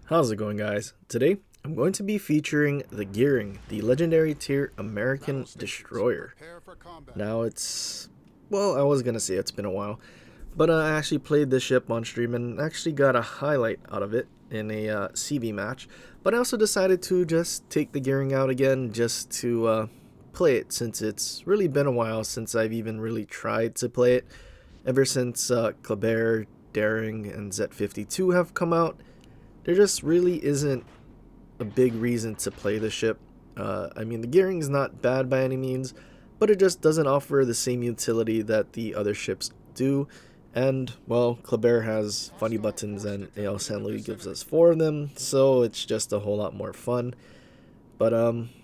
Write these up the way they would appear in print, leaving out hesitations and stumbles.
How's it going, guys? Today I'm going to be featuring the Gearing, the legendary tier American destroyer. Now well, I was gonna say it's been a while, but I actually played this ship on stream and actually got a highlight out of it in a CB match. But I also decided to just take the Gearing out again just to play it, since it's really been a while since I've even really tried to play it. Ever since Kleber, Daring, and Z52 have come out, there just really isn't a big reason to play the ship. I mean, the gearing is not bad by any means, but it just doesn't offer the same utility that the other ships do. And, well, Kleber has funny buttons and AL Sanlu gives us 4 of them, so it's just a whole lot more fun. But,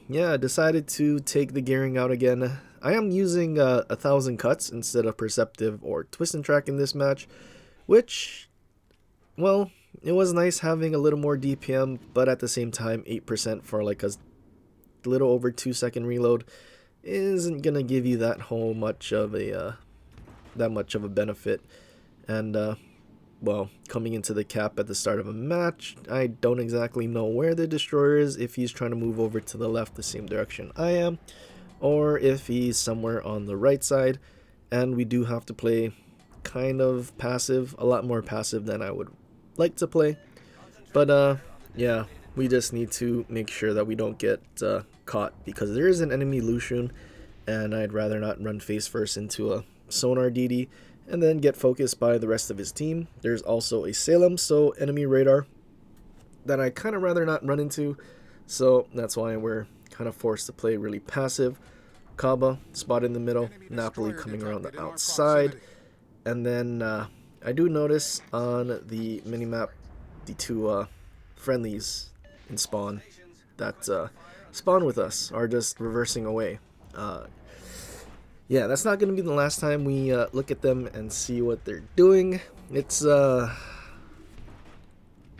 yeah, I decided to take the gearing out again. I am using 1,000 cuts instead of Perceptive or Twist and Track in this match, which, well, it was nice having a little more DPM, but at the same time, 8% for like a little over 2-second reload isn't gonna give you that much of a benefit. And well, coming into the cap at the start of a match, I don't exactly know where the destroyer is, if he's trying to move over to the left the same direction I am, or if he's somewhere on the right side. And we do have to play kind of passive, a lot more passive than I would like to play. But yeah, we just need to make sure that we don't get caught, because there is an enemy Lucian, and I'd rather not run face first into a sonar DD and then get focused by the rest of his team. There's also a Salem, so enemy radar, that I kind of rather not run into, so that's why we're kind of forced to play really passive. Kaba spot in the middle, Napoli coming around the outside, and then I do notice on the minimap the two friendlies in spawn that spawn with us are just reversing away. Yeah, that's not going to be the last time we look at them and see what they're doing. It's,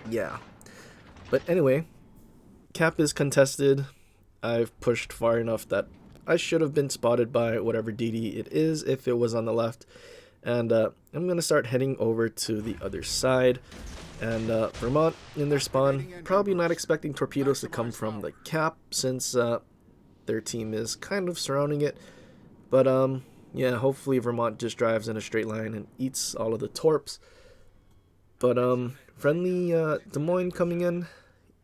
yeah. But anyway, cap is contested. I've pushed far enough that I should have been spotted by whatever DD it is if it was on the left. And I'm going to start heading over to the other side. And Vermont in their spawn, probably not expecting torpedoes to come from the cap, since their team is kind of surrounding it. But yeah, hopefully Vermont just drives in a straight line and eats all of the torps. But friendly Des Moines coming in,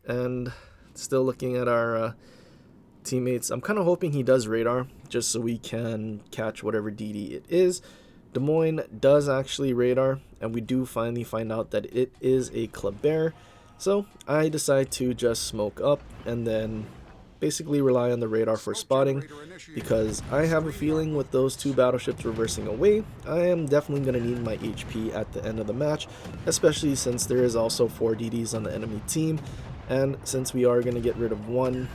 and still looking at our teammates. I'm kind of hoping he does radar, just so we can catch whatever DD it is. Des Moines does actually radar, and we do finally find out that it is a Kleber. So I decide to just smoke up and then basically rely on the radar for spotting, because I have a feeling with those two battleships reversing away, I am definitely going to need my HP at the end of the match, especially since there is also 4 DDs on the enemy team, and since we are going to get rid of one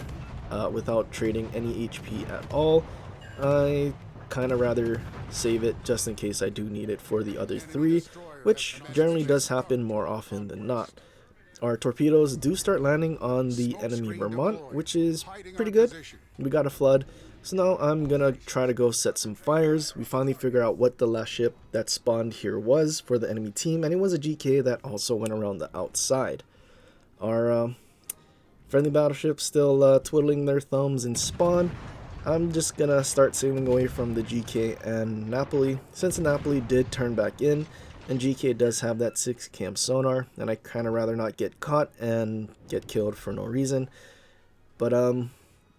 without trading any HP at all, I kind of rather save it just in case I do need it for the other 3, which generally does happen more often than not. Our torpedoes do start landing on the enemy Vermont, which is pretty good. We got a flood, so now I'm gonna try to go set some fires. We finally figure out what the last ship that spawned here was for the enemy team, and it was a GK that also went around the outside. Our friendly battleships still twiddling their thumbs in spawn. I'm just gonna start sailing away from the GK and Napoli, since Napoli did turn back in, and GK does have that 6 cam sonar, and I kind of rather not get caught and get killed for no reason. But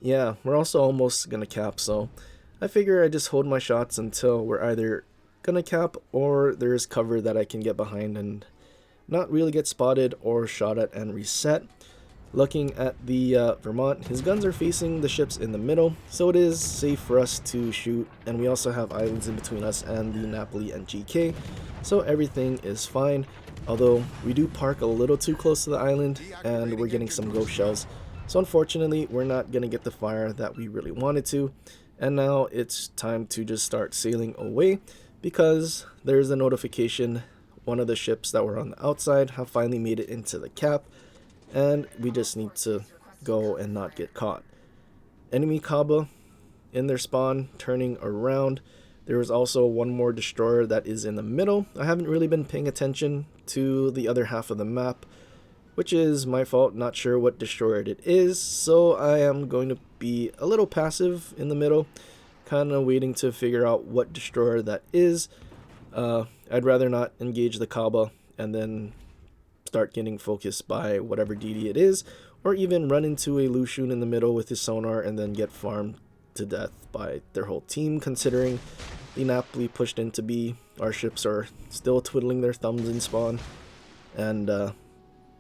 yeah, we're also almost gonna cap, so I figure I just hold my shots until we're either gonna cap or there's cover that I can get behind and not really get spotted or shot at and reset. Looking at the Vermont, his guns are facing the ships in the middle, so it is safe for us to shoot, and we also have islands in between us and the Napoli and GK, so everything is fine, although we do park a little too close to the island and we're getting some ghost shells, so unfortunately we're not going to get the fire that we really wanted to. And now it's time to just start sailing away, because there's a notification one of the ships that were on the outside have finally made it into the cap, and we just need to go and not get caught. Enemy Kaba in their spawn, turning around. There is also one more destroyer that is in the middle. I haven't really been paying attention to the other half of the map, which is my fault. Not sure what destroyer it is, so I am going to be a little passive in the middle, kind of waiting to figure out what destroyer that is. I'd rather not engage the Kaaba and then start getting focused by whatever DD it is, or even run into a Lushun in the middle with his sonar and then get farmed to death by their whole team, considering the Napoli pushed into B. Our ships are still twiddling their thumbs in spawn. And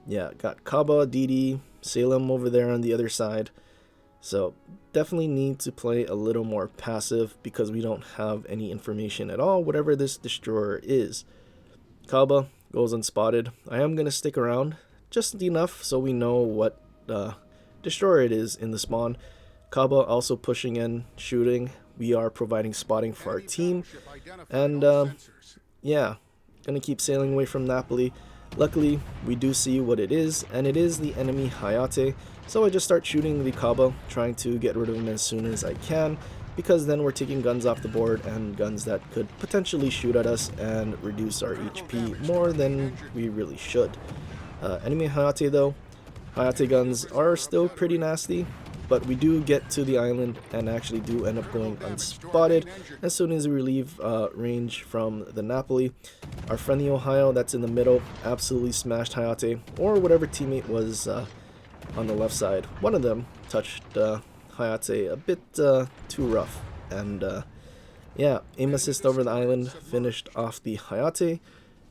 yeah, got Kaaba, DD, Salem over there on the other side. So definitely need to play a little more passive because we don't have any information at all, whatever this destroyer is. Kaaba goes unspotted. I am going to stick around just enough so we know what destroyer it is in the spawn. Kaaba also pushing in, shooting. We are providing spotting for our team. And yeah, going to keep sailing away from Napoli. Luckily, we do see what it is, and it is the enemy Hayate. So I just start shooting the Kaaba, trying to get rid of him as soon as I can, because then we're taking guns off the board, and guns that could potentially shoot at us and reduce our HP more than we really should. Enemy Hayate though, Hayate guns are still pretty nasty, but we do get to the island and actually do end up going unspotted as soon as we leave range from the Napoli. Our friendly Ohio that's in the middle absolutely smashed Hayate, or whatever teammate was on the left side. One of them touched Hayate a bit too rough, and yeah, aim assist over the island finished off the Hayate,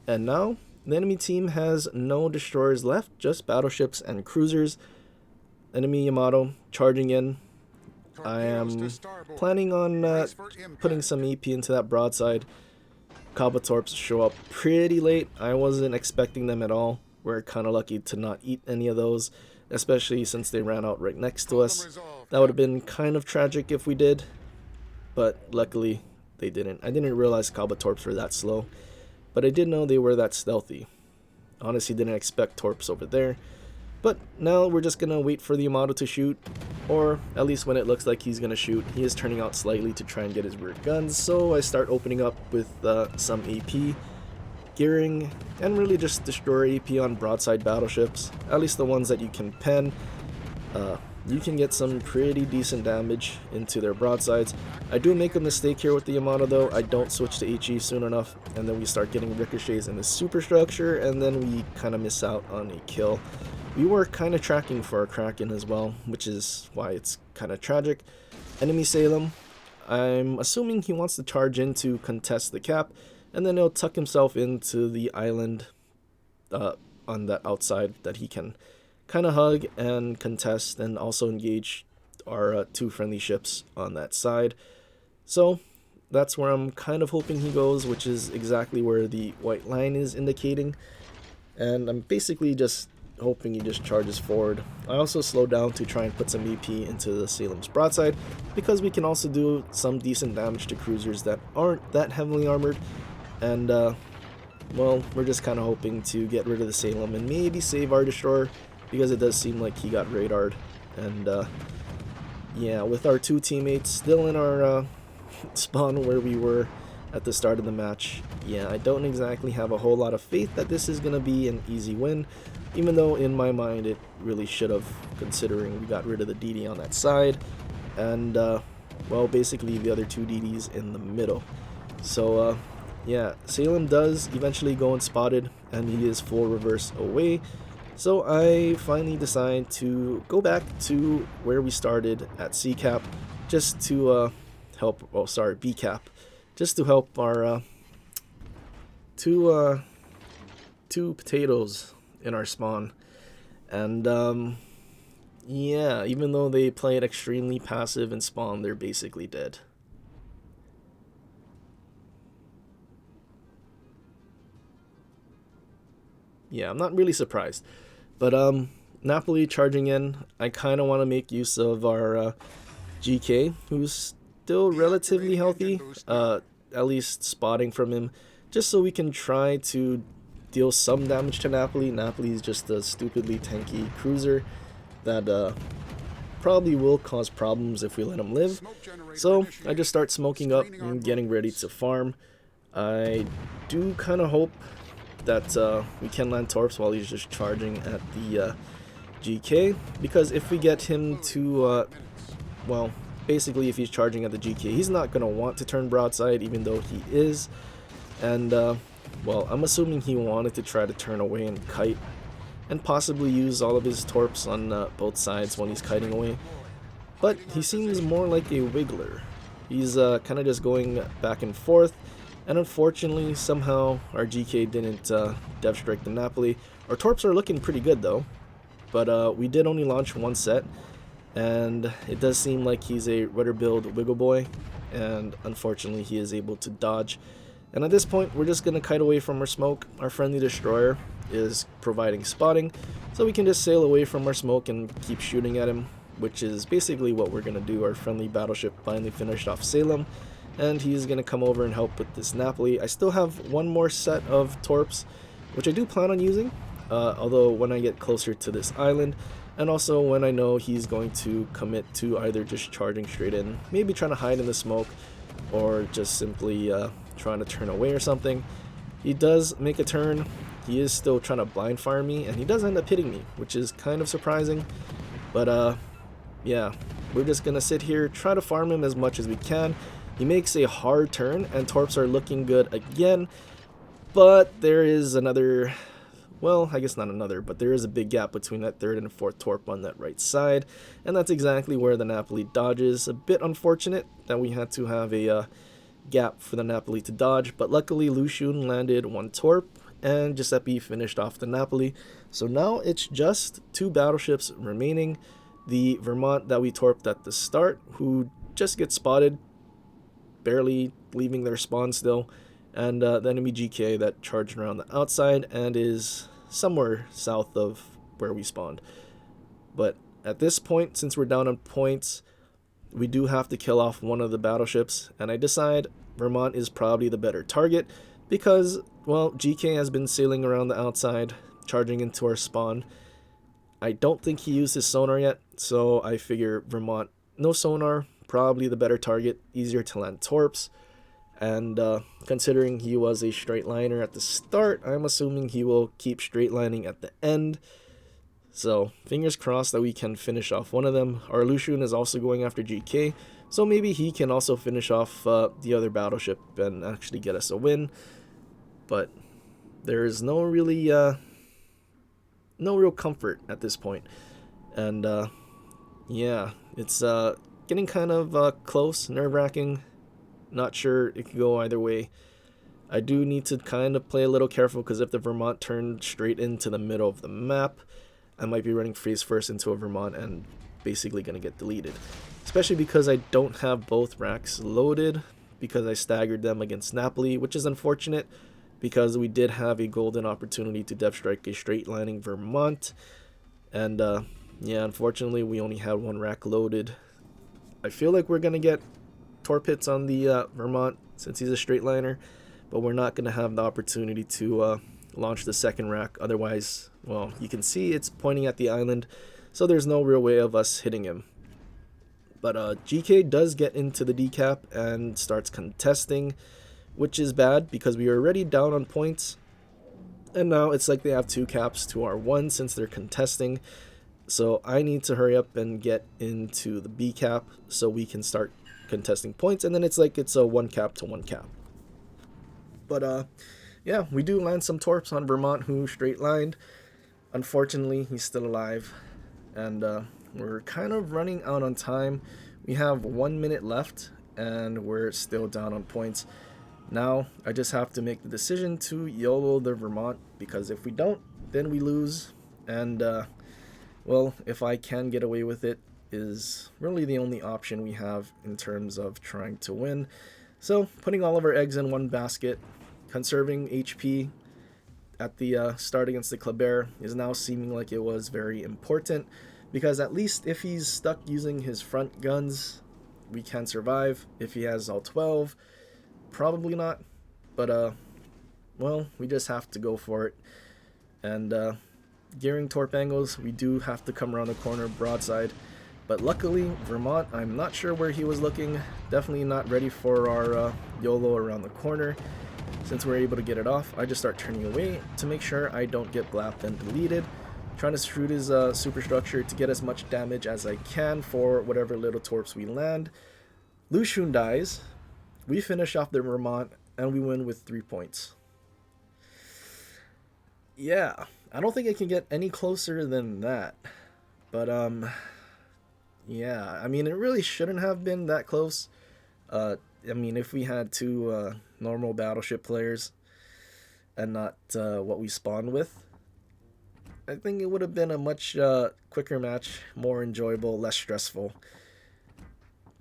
and now the enemy team has no destroyers left, just battleships and cruisers. Enemy Yamato charging in. I am planning on putting some EP into that broadside. Kaaba Torps show up pretty late. I wasn't expecting them at all. We're kind of lucky to not eat any of those, especially since they ran out right next to us. That would have been kind of tragic if we did, but luckily they didn't. I didn't realize Kaaba Torps were that slow, but I did know they were that stealthy. Honestly, didn't expect Torps over there. But now we're just going to wait for the Yamato to shoot, or at least when it looks like he's going to shoot, he is turning out slightly to try and get his rear guns, so I start opening up with some AP, gearing, and really just destroy AP on broadside battleships, at least the ones that you can pen. You can get some pretty decent damage into their broadsides. I do make a mistake here with the Yamato though. I don't switch to HE soon enough, and then we start getting ricochets in the superstructure, and then we kind of miss out on a kill. We were kind of tracking for a Kraken as well, which is why it's kind of tragic. Enemy Salem, I'm assuming he wants to charge in to contest the cap, and then he'll tuck himself into the island on that outside that he can kind of hug and contest, and also engage our two friendly ships on that side. So that's where I'm kind of hoping he goes, which is exactly where the white line is indicating. And I'm basically just hoping he just charges forward. I also slow down to try and put some EP into the Salem's broadside, because we can also do some decent damage to cruisers that aren't that heavily armored. And well, we're just kind of hoping to get rid of the Salem and maybe save our destroyer, because it does seem like he got radared. And yeah, with our two teammates still in our spawn where we were at the start of the match, yeah, I don't exactly have a whole lot of faith that this is going to be an easy win, even though in my mind it really should have, considering we got rid of the DD on that side, and well, basically the other two DDs in the middle. So yeah, Salem does eventually go unspotted, and he is full reverse away. So I finally decide to go back to where we started at C cap, just to help, oh sorry, B cap, just to help our two potatoes in our spawn. And yeah, even though they played extremely passive in spawn, they're basically dead. Yeah, I'm not really surprised. But Napoli charging in, I kind of want to make use of our GK, who's still relatively healthy, at least spotting from him, just so we can try to deal some damage to Napoli. Napoli is just a stupidly tanky cruiser that probably will cause problems if we let him live. So I just start smoking up and getting ready to farm. I do kind of hope that we can land torps while he's just charging at the GK, because if we get him to, well, basically if he's charging at the GK, he's not going to want to turn broadside, even though he is. And, well, I'm assuming he wanted to try to turn away and kite, and possibly use all of his torps on both sides when he's kiting away. But he seems more like a wiggler. He's kind of just going back and forth, and unfortunately somehow our GK didn't dev strike the Napoli. Our torps are looking pretty good though, but we did only launch one set, and it does seem like he's a rudder build wiggle boy, and unfortunately he is able to dodge. And at this point we're just going to kite away from our smoke. Our friendly destroyer is providing spotting, so we can just sail away from our smoke and keep shooting at him, which is basically what we're going to do. Our friendly battleship finally finished off Salem, and he's going to come over and help with this Napoli. I still have one more set of torps, which I do plan on using, although when I get closer to this island, and also when I know he's going to commit to either just charging straight in, maybe trying to hide in the smoke, or just simply trying to turn away or something. He does make a turn. He is still trying to blind fire me, and he does end up hitting me, which is kind of surprising. But yeah, we're just gonna sit here, try to farm him as much as we can. He makes a hard turn, and torps are looking good again, but there is another, well, I guess not another, but there is a big gap between that third and fourth torp on that right side, and that's exactly where the Napoli dodges. A bit unfortunate that we had to have a gap for the Napoli to dodge, but luckily Lucian landed one torp, and Giuseppe finished off the Napoli. So now it's just two battleships remaining. The Vermont that we torped at the start, who just gets spotted, barely leaving their spawn still, and the enemy GK that charged around the outside and is somewhere south of where we spawned. But at this point, since we're down on points, we do have to kill off one of the battleships, and I decide Vermont is probably the better target because, well, GK has been sailing around the outside, charging into our spawn. I don't think he used his sonar yet, so I figure Vermont, no sonar, probably the better target, easier to land torps. And considering he was a straight liner at the start, I'm assuming he will keep straight lining at the end. So fingers crossed that we can finish off one of them. Our Lucian is also going after GK, so maybe he can also finish off the other battleship and actually get us a win. But there is no real comfort at this point, and yeah, it's getting kind of close, nerve-wracking. Not sure it could go either way. I do need to kind of play a little careful, because if the Vermont turned straight into the middle of the map, I might be running face first into a Vermont and basically gonna get deleted, especially because I don't have both racks loaded, because I staggered them against Napoli, which is unfortunate, because we did have a golden opportunity to dev strike a straight lining Vermont, and yeah, unfortunately we only had one rack loaded. I feel like we're gonna get torp hits on the Vermont since he's a straight liner, but we're not gonna have the opportunity to launch the second rack. Otherwise, well, you can see it's pointing at the island, so there's no real way of us hitting him. But GK does get into the decap and starts contesting, which is bad because we are already down on points, and now it's like they have two caps to our one since they're contesting. So I need to hurry up and get into the B cap so we can start contesting points, and then it's like it's a one cap to one cap. But yeah, we do land some torps on Vermont, who straight lined. Unfortunately, he's still alive, and we're kind of running out on time. We have 1 minute left, and we're still down on points. Now, I just have to make the decision to YOLO the Vermont, because if we don't, then we lose. And, well, if I can get away with it, is really the only option we have in terms of trying to win. So, putting all of our eggs in one basket, conserving HP at the start against the Kleber is now seeming like it was very important, because at least if he's stuck using his front guns, we can survive. If he has all 12, probably not, but well, we just have to go for it. And gearing torp angles, we do have to come around the corner broadside, But luckily, Vermont, I'm not sure where he was looking. Definitely not ready for our YOLO around the corner. Since we're able to get it off, I just start turning away to make sure I don't get blapped and deleted. Trying to shoot his superstructure to get as much damage as I can for whatever little torps we land. Lu Xun dies. We finish off the Vermont, and we win with 3 points. Yeah, I don't think it can get any closer than that. But, yeah, I mean, it really shouldn't have been that close. I mean, if we had two normal battleship players and not what we spawned with, I think it would have been a much quicker match, more enjoyable, less stressful.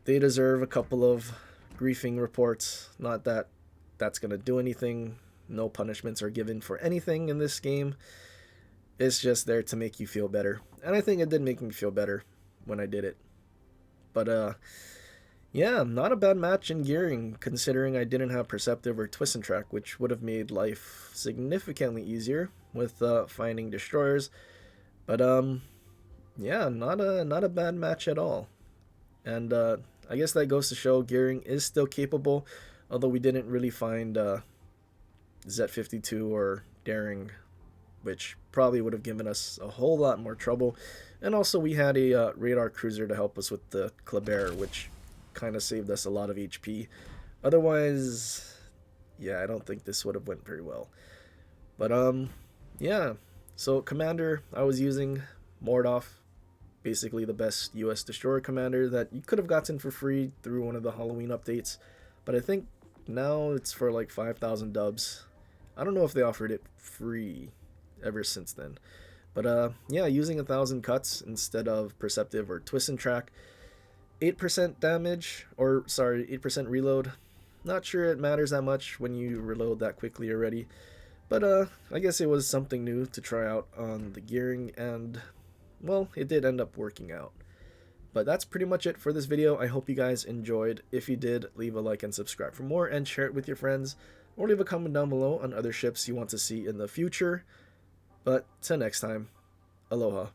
They deserve a couple of griefing reports. Not that that's going to do anything. No punishments are given for anything in this game. It's just there to make you feel better. And I think it did make me feel better when I did it. But, yeah, not a bad match in gearing, considering I didn't have Perceptive or Twist and Track, which would have made life significantly easier with finding destroyers. But, yeah, not a bad match at all. And I guess that goes to show gearing is still capable, although we didn't really find Z52 or Daring, which probably would have given us a whole lot more trouble. And also we had a radar cruiser to help us with the Kleber, which kind of saved us a lot of HP. Otherwise, yeah, I don't think this would have went very well. But yeah, so commander, I was using Mordov, basically the best US destroyer commander that you could have gotten for free through one of the Halloween updates, but I think now it's for like 5,000 dubs. I don't know if they offered it free ever since then. But yeah, using 1,000 cuts instead of Perceptive or Twist and Track. 8% damage, or sorry, 8% reload. Not sure it matters that much when you reload that quickly already. But I guess it was something new to try out on the gearing, and well, it did end up working out. But that's pretty much it for this video. I hope you guys enjoyed. If you did, leave a like and subscribe for more, and share it with your friends, or leave a comment down below on other ships you want to see in the future. But till next time, aloha.